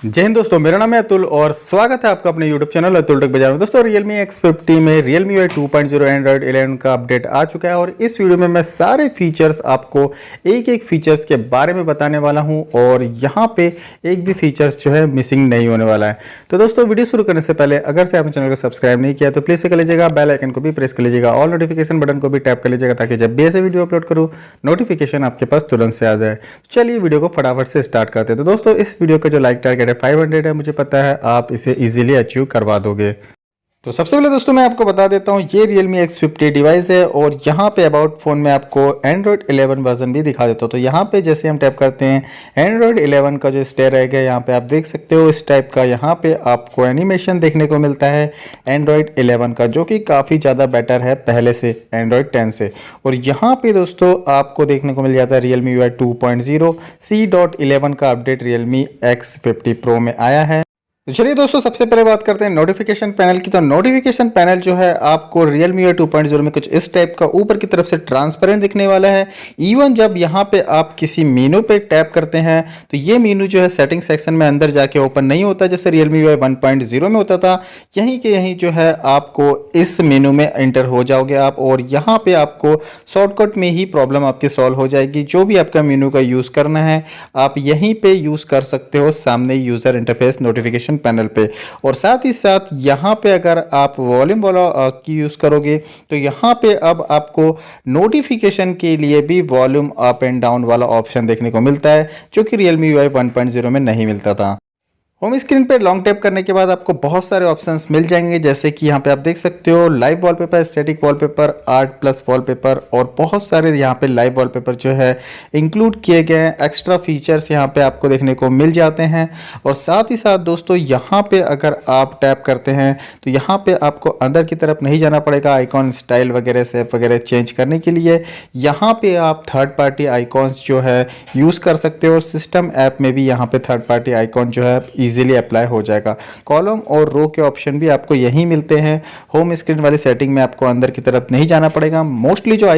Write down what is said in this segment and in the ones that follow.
जय हिंद दोस्तों, मेरा नाम है अतुल और स्वागत है आपका अपने YouTube चैनल अतुल टेक बाजार में। दोस्तों Realme X50 में Realme UI 2.0 Android 11 का अपडेट आ चुका है और इस वीडियो में मैं सारे फीचर्स आपको एक एक फीचर्स के बारे में बताने वाला हूं और यहां पे एक भी फीचर्स जो है मिसिंग नहीं होने वाला है। तो दोस्तों वीडियो शुरू करने से पहले अगर से आपने चैनल को सब्सक्राइब नहीं किया तो प्लीज़ से कर लीजिएगा, बेल आइकन को भी प्रेस कर लीजिएगा, ऑल नोटिफिकेशन बटन को भी टैप कर लीजिएगा ताकि जब भी ऐसे वीडियो अपलोड करूँ नोटिफिकेशन आपके पास तुरंत से आ जाए। चलिए वीडियो को फटाफट से स्टार्ट करते हैं। तो दोस्तों इस वीडियो का जो लाइक टारगेट है 500 है, मुझे पता है आप इसे इजीली अचीव करवा दोगे। तो सबसे पहले दोस्तों मैं आपको बता देता हूँ ये Realme X50 डिवाइस है और यहाँ पे अबाउट फ़ोन में आपको Android 11 वर्जन भी दिखा देता हूँ। तो यहाँ पे जैसे हम टैप करते हैं Android 11 का जो स्टेयर रहेगा यहाँ पे आप देख सकते हो इस टाइप का यहाँ पे आपको एनिमेशन देखने को मिलता है Android 11 का, जो कि काफ़ी ज़्यादा बेटर है पहले से Android 10 से। और यहाँ पे दोस्तों आपको देखने को मिल जाता है Realme UI 2.0 C.11 का अपडेट Realme X50 Pro में आया है। तो चलिए दोस्तों सबसे पहले बात करते हैं नोटिफिकेशन पैनल की। तो नोटिफिकेशन पैनल जो है आपको Realme UI 2.0 में कुछ इस टाइप का ऊपर की तरफ से ट्रांसपेरेंट दिखने वाला है। इवन जब यहाँ पे आप किसी मेनू पे टैप करते हैं तो ये मेनू जो है सेटिंग सेक्शन में अंदर जाके ओपन नहीं होता जैसे Realme UI 1.0 में होता था। यहीं के यहीं जो है आपको इस मेनू में एंटर हो जाओगे आप और यहाँ पे आपको शॉर्टकट में ही प्रॉब्लम आपकी सॉल्व हो जाएगी। जो भी आपका मेनू का यूज़ करना है आप यहीं पे यूज़ कर सकते हो सामने यूज़र इंटरफेस नोटिफिकेशन पैनल पे। और साथ ही साथ यहाँ पे अगर आप वॉल्यूम वाला की यूज़ करोगे तो यहाँ पे अब आपको नोटिफिकेशन के लिए भी वॉल्यूम अप एंड डाउन वाला ऑप्शन देखने को मिलता है जो कि Realme UI 1.0 में नहीं मिलता था। होम स्क्रीन पे लॉन्ग टैप करने के बाद आपको बहुत सारे ऑप्शंस मिल जाएंगे जैसे कि यहाँ पे आप देख सकते हो live wallpaper, static wallpaper, art plus wallpaper और बहुत सारे यहाँ पे लाइव वॉलपेपर जो है इंक्लूड किए गए हैं। एक्स्ट्रा फीचर्स यहाँ पे आपको देखने को मिल जाते हैं। और साथ ही साथ दोस्तों यहाँ पे अगर आप टैप करते हैं तो यहाँ पे आपको अंदर की तरफ नहीं जाना पड़ेगा आइकॉन स्टाइल वगैरह सेप वगैरह चेंज करने के लिए। यहाँ पे आप थर्ड पार्टी आइकॉन्स जो है यूज़ कर सकते हो और सिस्टम ऐप में भी यहाँ पे थर्ड पार्टी आइकॉन जो है इजीली अप्लाई हो जाएगा। कॉलम और रो के ऑप्शन भी आपको यहीं मिलते हैं। होम स्क्रीन वाली सेटिंग में आपको अंदर की तरफ नहीं जाना पड़ेगा। मोस्टली जो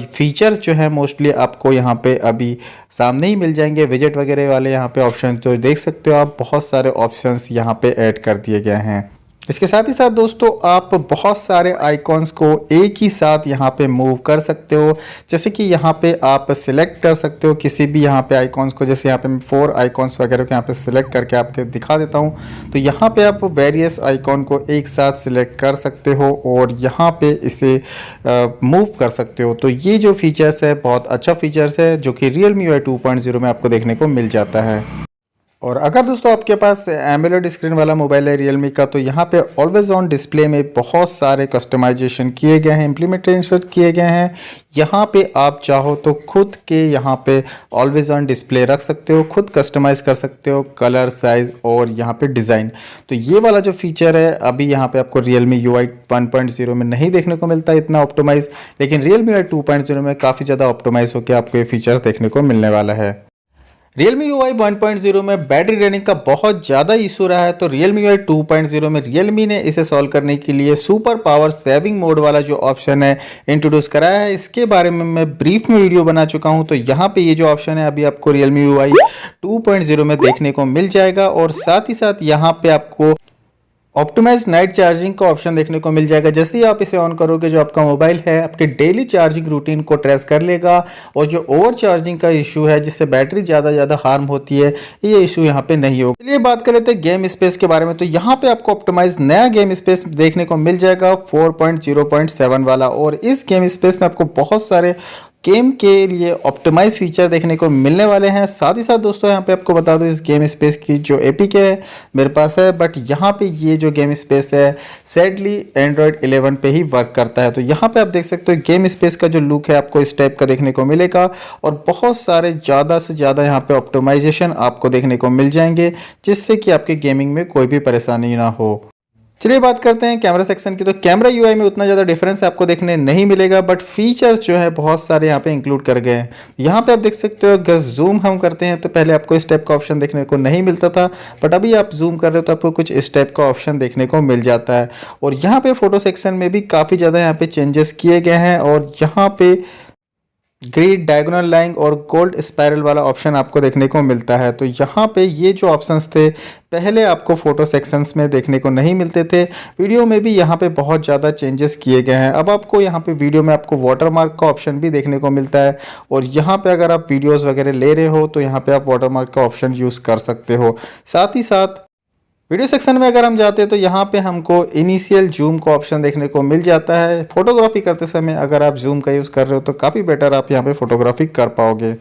फीचर्स जो है मोस्टली आपको यहाँ पे अभी सामने ही मिल जाएंगे। विजेट वगैरह वाले यहाँ पे ऑप्शन तो देख सकते हो आप, बहुत सारे ऑप्शंस यहाँ पे ऐड कर दिए गए हैं। इसके साथ ही साथ दोस्तों आप बहुत सारे आइकॉन्स को एक ही साथ यहाँ पे मूव कर सकते हो। जैसे कि यहाँ पे आप सिलेक्ट कर सकते हो किसी भी यहाँ पे आइकॉन्स को। जैसे यहाँ पे मैं 4 आइकॉन्स वगैरह को यहाँ पे सिलेक्ट करके आपके दिखा देता हूँ। तो यहाँ पे आप वेरियस आइकॉन को एक साथ सिलेक्ट कर सकते हो और यहाँ पे इसे मूव कर सकते हो। तो ये जो फीचर्स है बहुत अच्छा फीचर्स है जो कि Realme UI 2.0 में आपको देखने को मिल जाता है। और अगर दोस्तों आपके पास एमोलेड स्क्रीन वाला मोबाइल है Realme का तो यहाँ पे ऑलवेज ऑन डिस्प्ले में बहुत सारे कस्टमाइजेशन किए गए हैं, इम्प्लीमेंटेशन किए गए हैं। यहाँ पे आप चाहो तो खुद के यहाँ पे ऑलवेज ऑन डिस्प्ले रख सकते हो, खुद कस्टमाइज़ कर सकते हो कलर, साइज़ और यहाँ पे डिज़ाइन। तो ये वाला जो फीचर है अभी यहाँ पे आपको Realme UI 1.0 में नहीं देखने को मिलता इतना ऑप्टिमाइज़, लेकिन Realme UI 2.0 में काफ़ी ज़्यादा ऑप्टिमाइज़ होकर आपको ये फीचर्स देखने को मिलने वाला है। Realme UI 1.0 में बैटरी ड्रेनिंग का बहुत ज़्यादा इशू रहा है तो Realme UI 2.0 में Realme ने इसे सॉल्व करने के लिए सुपर पावर सेविंग मोड वाला जो ऑप्शन है इंट्रोड्यूस कराया है। इसके बारे में मैं ब्रीफ में वीडियो बना चुका हूं। तो यहाँ पे ये जो ऑप्शन है अभी आपको Realme UI 2.0 में देखने को मिल जाएगा। और साथ ही साथ यहाँ पे आपको ऑप्टिमाइज नाइट चार्जिंग का ऑप्शन देखने को मिल जाएगा। जैसे ही आप इसे ऑन करोगे जो आपका मोबाइल है आपके डेली चार्जिंग रूटीन को ट्रेस कर लेगा और जो ओवर चार्जिंग का इशू है जिससे बैटरी ज़्यादा हार्म होती है ये इशू यहाँ पे नहीं होगा। चलिए बात कर लेते हैं गेम स्पेस के बारे में। तो यहाँ पे आपको ऑप्टिमाइज नया गेम स्पेस देखने को मिल जाएगा 4.0.7 वाला। और इस गेम स्पेस में आपको बहुत सारे गेम के लिए ऑप्टिमाइज फीचर देखने को मिलने वाले हैं। साथ ही साथ दोस्तों यहाँ पे आपको बता दूं इस गेम स्पेस की जो एपीके है मेरे पास है, बट यहाँ पे ये जो गेम स्पेस है सैडली Android 11 पे ही वर्क करता है। तो यहाँ पे आप देख सकते हो गेम स्पेस का जो लुक है आपको इस टाइप का देखने को मिलेगा और बहुत सारे ज़्यादा से ज़्यादा यहाँ पे ऑप्टिमाइजेशन आपको देखने को मिल जाएंगे जिससे कि आपके गेमिंग में कोई भी परेशानी ना हो। चलिए बात करते हैं कैमरा सेक्शन की। तो कैमरा यूआई में उतना ज़्यादा डिफरेंस आपको देखने नहीं मिलेगा, बट फीचर्स जो है बहुत सारे यहाँ पे इंक्लूड कर गए हैं। यहाँ पे आप देख सकते हो अगर जूम हम करते हैं तो पहले आपको इस टाइप का ऑप्शन देखने को नहीं मिलता था, बट अभी आप जूम कर रहे हो तो आपको कुछ इस टाइप का ऑप्शन देखने को मिल जाता है। और यहाँ पे फोटो सेक्शन में भी काफ़ी ज़्यादा यहाँ पे चेंजेस किए गए हैं और यहाँ पे ग्रिड, डायगोनल लाइन और गोल्ड स्पाइरल वाला ऑप्शन आपको देखने को मिलता है। तो यहाँ पे ये जो ऑप्शंस थे पहले आपको फोटो सेक्शंस में देखने को नहीं मिलते थे। वीडियो में भी यहाँ पे बहुत ज़्यादा चेंजेस किए गए हैं। अब आपको यहाँ पे वीडियो में आपको वाटरमार्क का ऑप्शन भी देखने को मिलता है और यहाँ पे अगर आप वीडियोज़ वगैरह ले रहे हो तो यहाँ पे आप वाटरमार्क का ऑप्शन यूज़ कर सकते हो। साथ ही साथ वीडियो सेक्शन में अगर हम जाते हैं तो यहाँ पे हमको इनिशियल जूम का ऑप्शन देखने को मिल जाता है। फोटोग्राफी करते समय अगर आप जूम का यूज़ कर रहे हो तो काफ़ी बेटर आप यहाँ पे फोटोग्राफी कर पाओगे।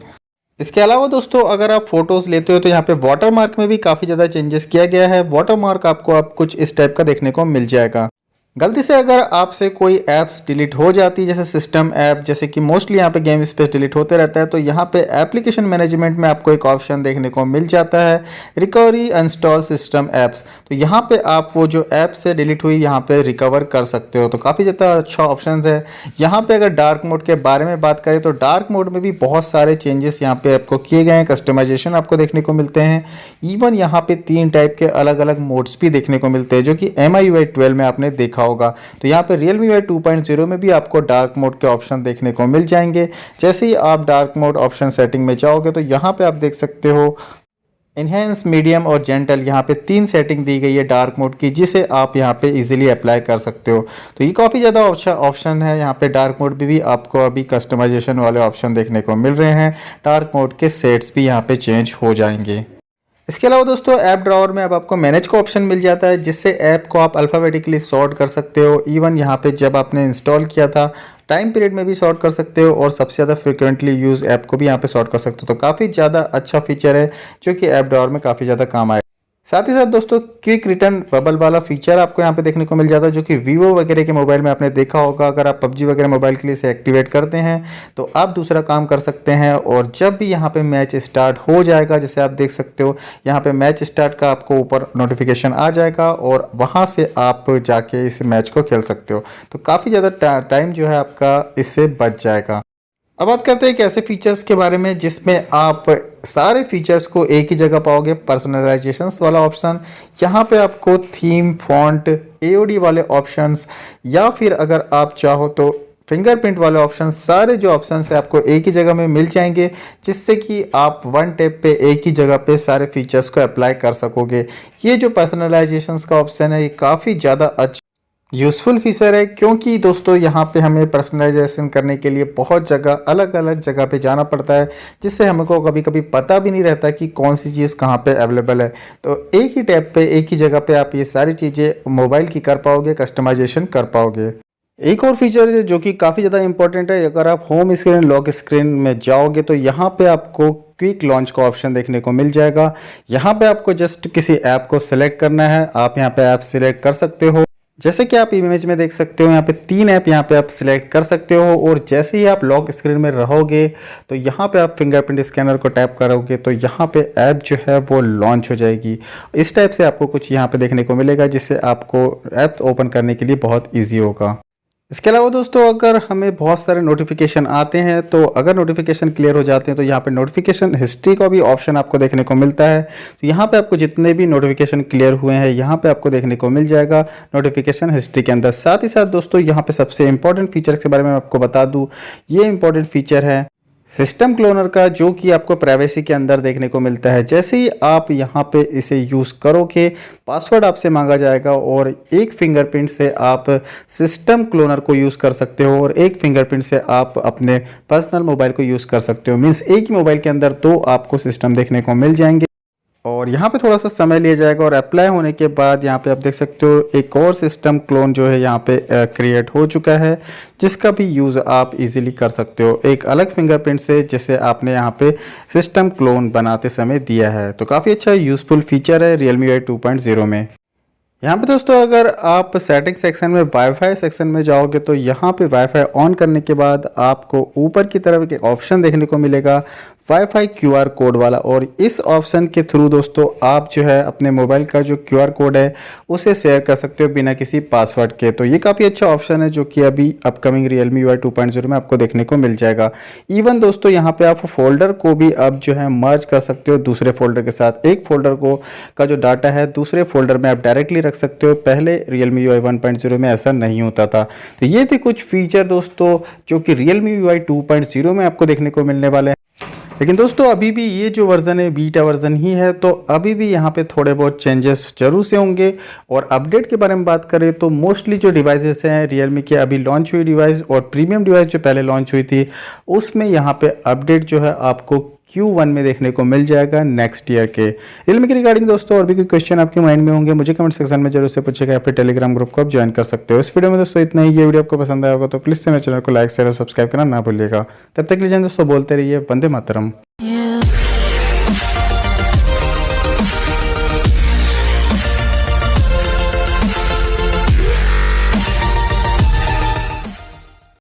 इसके अलावा दोस्तों अगर आप फोटोज़ लेते हो तो यहाँ पे वाटरमार्क में भी काफ़ी ज़्यादा चेंजेस किया गया है। वाटरमार्क आपको अब कुछ इस टाइप का देखने को मिल जाएगा। गलती से अगर आपसे कोई ऐप्स डिलीट हो जाती है, जैसे सिस्टम ऐप, जैसे कि मोस्टली यहाँ पे गेम स्पेस डिलीट होते रहता है, तो यहाँ पे एप्लीकेशन मैनेजमेंट में आपको एक ऑप्शन देखने को मिल जाता है, रिकवरी इंस्टॉल सिस्टम ऐप्स। तो यहाँ पे आप वो जो ऐप से डिलीट हुई यहाँ पे रिकवर कर सकते हो। तो काफ़ी ज़्यादा अच्छा ऑप्शन है। यहाँ पे अगर डार्क मोड के बारे में बात करें तो डार्क मोड में भी बहुत सारे चेंजेस यहाँ पे आपको किए गए हैं। कस्टमाइजेशन आपको देखने को मिलते हैं। इवन यहाँ पे 3 टाइप के अलग अलग मोड्स भी देखने को मिलते हैं, जो कि MIUI 12 में आपने देखा होगा। तो यहाँ पे Realme UI 2.0 में भी आपको डार्क मोड के ऑप्शन देखने को मिल जाएंगे। जैसे ही आप डार्क मोड ऑप्शन सेटिंग में जाओगे तो यहाँ पे आप देख सकते हो इनहेंस, मीडियम और जेंटल, यहाँ पे 3 सेटिंग दी गई है डार्क मोड की, जिसे आप यहाँ पे इजीली अप्लाई कर सकते हो। तो ये काफ़ी ज़्यादा अच्छा ऑप्शन है। यहाँ पे डार्क मोड भी आपको अभी कस्टमाइजेशन वाले ऑप्शन देखने को मिल रहे हैं। डार्क मोड के सेट्स भी यहाँ पे चेंज हो जाएंगे। इसके अलावा दोस्तों ऐप ड्रॉवर में अब आपको मैनेज का ऑप्शन मिल जाता है, जिससे ऐप को आप अल्फ़ाबेटिकली सॉर्ट कर सकते हो। इवन यहाँ पे जब आपने इंस्टॉल किया था टाइम पीरियड में भी सॉर्ट कर सकते हो और सबसे ज़्यादा फ्रिक्वेंटली यूज़ ऐप को भी यहाँ पे सॉर्ट कर सकते हो। तो काफ़ी ज़्यादा अच्छा फीचर है जो कि ऐप ड्रॉवर में काफ़ी ज़्यादा काम आए। साथ ही साथ दोस्तों क्विक रिटर्न बबल वाला फीचर आपको यहाँ पे देखने को मिल जाता है, जो कि वीवो वगैरह के मोबाइल में आपने देखा होगा। अगर आप पबजी वगैरह मोबाइल के लिए इसे एक्टिवेट करते हैं तो आप दूसरा काम कर सकते हैं, और जब भी यहाँ पे मैच स्टार्ट हो जाएगा, जैसे आप देख सकते हो यहाँ पे मैच स्टार्ट का आपको ऊपर नोटिफिकेशन आ जाएगा और वहाँ से आप जाके इस मैच को खेल सकते हो। तो काफ़ी ज़्यादा टाइम जो है आपका इससे बच जाएगा। अब बात करते हैं एक ऐसे फीचर्स के बारे में जिसमें आप सारे फीचर्स को एक ही जगह पाओगे। पर्सनलाइजेशंस वाला ऑप्शन, यहाँ पे आपको थीम, फॉन्ट, AOD वाले ऑप्शंस, या फिर अगर आप चाहो तो फिंगरप्रिंट वाले ऑप्शन, सारे जो ऑप्शंस है आपको एक ही जगह में मिल जाएंगे, जिससे कि आप वन टैप पे एक ही जगह पे सारे फीचर्स को अप्लाई कर सकोगे। ये जो पर्सनलाइजेशंस का ऑप्शन है ये काफ़ी ज़्यादा अच्छा यूज़फुल फीचर है, क्योंकि दोस्तों यहाँ पे हमें पर्सनलाइजेशन करने के लिए बहुत जगह अलग अलग जगह पे जाना पड़ता है, जिससे हमको कभी कभी पता भी नहीं रहता कि कौन सी चीज़ कहाँ पे अवेलेबल है। तो एक ही टैब पे एक ही जगह पे आप ये सारी चीज़ें मोबाइल की कर पाओगे, कस्टमाइजेशन कर पाओगे। एक और फीचर है जो कि काफ़ी ज़्यादा इंपॉर्टेंट है, अगर आप होम स्क्रीन, लॉक स्क्रीन में जाओगे तो यहाँ पे आपको क्विक लॉन्च का ऑप्शन देखने को मिल जाएगा। यहाँ पे आपको जस्ट किसी ऐप को सिलेक्ट करना है, आप यहाँ पे ऐप सिलेक्ट कर सकते हो। जैसे कि आप इमेज में देख सकते हो यहाँ पे 3 ऐप यहाँ पे आप सिलेक्ट कर सकते हो, और जैसे ही आप लॉक स्क्रीन में रहोगे तो यहाँ पे आप फिंगरप्रिंट स्कैनर को टैप करोगे तो यहाँ पे ऐप जो है वो लॉन्च हो जाएगी। इस टाइप से आपको कुछ यहाँ पे देखने को मिलेगा, जिससे आपको ऐप ओपन करने के लिए बहुत ईजी होगा। इसके अलावा दोस्तों अगर हमें बहुत सारे नोटिफिकेशन आते हैं तो अगर नोटिफिकेशन क्लियर हो जाते हैं तो यहाँ पे नोटिफिकेशन हिस्ट्री का भी ऑप्शन आपको देखने को मिलता है। तो यहाँ पे आपको जितने भी नोटिफिकेशन क्लियर हुए हैं यहाँ पे आपको देखने को मिल जाएगा नोटिफिकेशन हिस्ट्री के अंदर। साथ ही साथ दोस्तों यहाँ पे सबसे इंपॉर्टेंट फीचर के बारे में आपको बता दूँ, ये इंपॉर्टेंट फीचर है सिस्टम क्लोनर का, जो कि आपको प्राइवेसी के अंदर देखने को मिलता है। जैसे ही आप यहाँ पे इसे यूज़ करोगे पासवर्ड आपसे मांगा जाएगा, और एक फिंगरप्रिंट से आप सिस्टम क्लोनर को यूज़ कर सकते हो और एक फिंगरप्रिंट से आप अपने पर्सनल मोबाइल को यूज़ कर सकते हो। मीन्स एक ही मोबाइल के अंदर 2 आपको सिस्टम देखने को मिल जाएंगे, और यहाँ पे थोड़ा सा समय लिया जाएगा। और अप्लाई होने के बाद यहाँ पे आप देख सकते हो एक और सिस्टम क्लोन जो है यहाँ पे क्रिएट हो चुका है, जिसका भी यूज़ आप इजीली कर सकते हो एक अलग फिंगरप्रिंट से, जैसे आपने यहाँ पे सिस्टम क्लोन बनाते समय दिया है। तो काफ़ी अच्छा यूज़फुल फीचर है Realme UI 2.0 में। यहाँ पे दोस्तों अगर आप सेटिंग सेक्शन में वाईफाई सेक्शन में जाओगे तो यहाँ पे वाईफाई ऑन करने के बाद आपको ऊपर की तरफ एक ऑप्शन देखने को मिलेगा वाईफाई QR कोड वाला, और इस ऑप्शन के थ्रू दोस्तों आप जो है अपने मोबाइल का जो QR कोड है उसे शेयर कर सकते हो बिना किसी पासवर्ड के। तो ये काफ़ी अच्छा ऑप्शन है जो कि अभी अपकमिंग Realme UI 2.0 में आपको देखने को मिल जाएगा। इवन दोस्तों यहाँ पे आप फोल्डर को भी अब जो है मर्ज कर सकते हो दूसरे फोल्डर के साथ। एक फोल्डर को का जो डाटा है दूसरे फोल्डर में आप डायरेक्टली रख रख सकते हो। पहले Realme UI 1.0 में ऐसा नहीं होता था। तो ये थे कुछ फीचर दोस्तों जो कि Realme UI 2.0 में आपको देखने को मिलने वाले हैं। लेकिन दोस्तों अभी भी ये जो वर्ज़न है बीटा वर्ज़न ही है, तो अभी भी यहाँ पे थोड़े बहुत चेंजेस जरूर से होंगे। और अपडेट के बारे में बात करें तो मोस्टली जो डिवाइसेस हैं Realme के अभी लॉन्च हुई डिवाइस और प्रीमियम डिवाइस जो पहले लॉन्च हुई थी, उसमें यहाँ पे अपडेट जो है आपको Q1 में देखने को मिल जाएगा नेक्स्ट ईयर के। Realme के रिगार्डिंग दोस्तों और भी कोई क्वेश्चन आपके माइंड में होंगे मुझे कमेंट सेक्शन में जरूर से पूछेगा, या फिर टेलीग्राम ग्रुप को आप ज्वाइन कर सकते हो। इस वीडियो में दोस्तों इतना ही। ये वीडियो आपको पसंद आया होगा तो प्लीज़ से मेरे चैनल को लाइक शेयर और सब्सक्राइब करना ना भूलिएगा। तब तक के लिए दोस्तों बोलते रहिए वंदे मातरम।